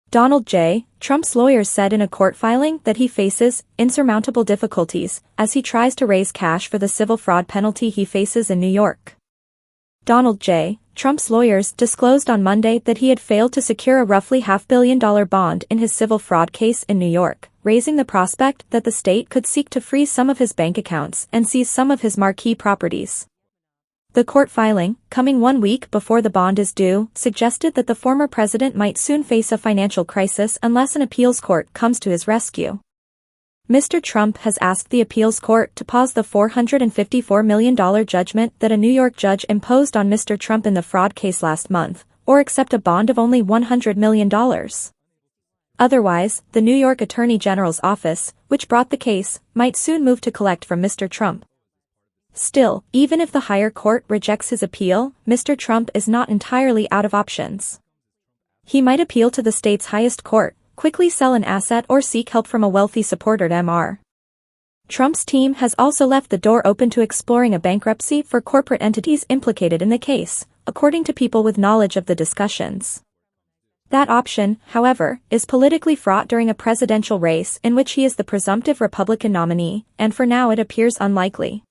Donald J. Trump's lawyers said in a court filing that he faces insurmountable difficulties as he tries to raise cash for the civil fraud penalty he faces in New York. Donald J. Trump's lawyers disclosed on Monday that he had failed to secure a roughly $500 million bond in his civil fraud case in New York, raising the prospect that the state could seek to freeze some of his bank accounts and seize some of his marquee properties. The court filing, coming 1 week before the bond is due, suggested that the former president might soon face a financial crisis unless an appeals court comes to his rescue. Mr. Trump has asked the appeals court to pause the $454 million judgment that a New York judge imposed on Mr. Trump in the fraud case last month, or accept a bond of only $100 million. Otherwise, the New York Attorney General's office, which brought the case, might soon move to collect from Mr. Trump. Still, even if the higher court rejects his appeal, Mr. Trump is not entirely out of options. He might appeal to the state's highest court, quickly sell an asset or seek help from a wealthy supporter Mr. Trump's team has also left the door open to exploring a bankruptcy for corporate entities implicated in the case, according to people with knowledge of the discussions. That option, however, is politically fraught during a presidential race in which he is the presumptive Republican nominee, and for now it appears unlikely.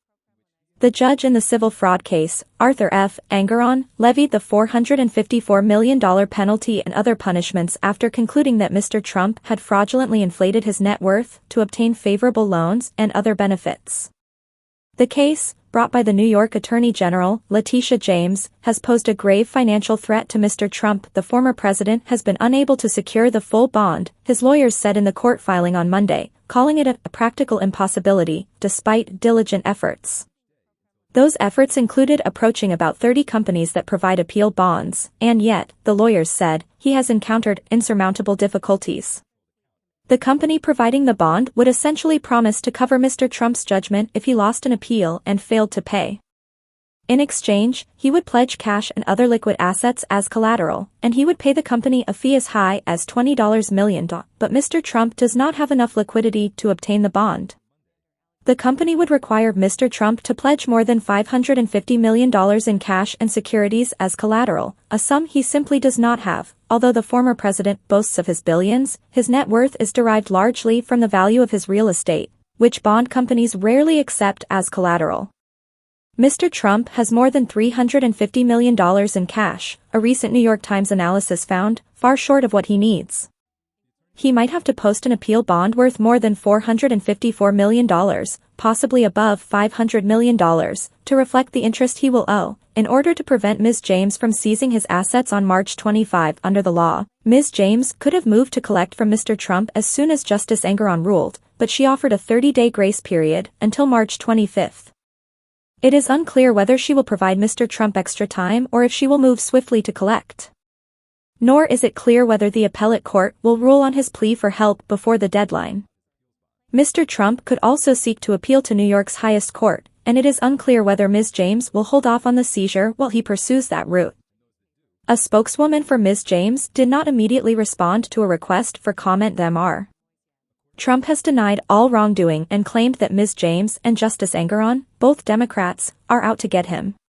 The judge in the civil fraud case, Arthur F. Engoron, levied the $454 million penalty and other punishments after concluding that Mr. Trump had fraudulently inflated his net worth to obtain favorable loans and other benefits. The case, brought by the New York Attorney General, Letitia James, has posed a grave financial threat to Mr. Trump. The former president has been unable to secure the full bond, his lawyers said in the court filing on Monday, calling it a practical impossibility, despite diligent efforts. Those efforts included approaching about 30 companies that provide appeal bonds, and yet, the lawyers said, he has encountered insurmountable difficulties. The company providing the bond would essentially promise to cover Mr. Trump's judgment if he lost an appeal and failed to pay. In exchange, he would pledge cash and other liquid assets as collateral, and he would pay the company a fee as high as $20 million, but Mr. Trump does not have enough liquidity to obtain the bond. The company would require Mr. Trump to pledge more than $550 million in cash and securities as collateral, a sum he simply does not have. Although the former president boasts of his billions, his net worth is derived largely from the value of his real estate, which bond companies rarely accept as collateral. Mr. Trump has more than $350 million in cash, a recent New York Times analysis found, far short of what he needs. He might have to post an appeal bond worth more than $454 million, possibly above $500 million, to reflect the interest he will owe, in order to prevent Ms. James from seizing his assets on March 25. Under the law, Ms. James could have moved to collect from Mr. Trump as soon as Justice Engoron ruled, but she offered a 30-day grace period, until March 25. It is unclear whether she will provide Mr. Trump extra time or if she will move swiftly to collect. Nor is it clear whether the appellate court will rule on his plea for help before the deadline. Mr. Trump could also seek to appeal to New York's highest court, and it is unclear whether Ms. James will hold off on the seizure while he pursues that route. A spokeswoman for Ms. James did not immediately respond to a request for comment. Mr. Trump has denied all wrongdoing and claimed that Ms. James and Justice Engoron, both Democrats, are out to get him.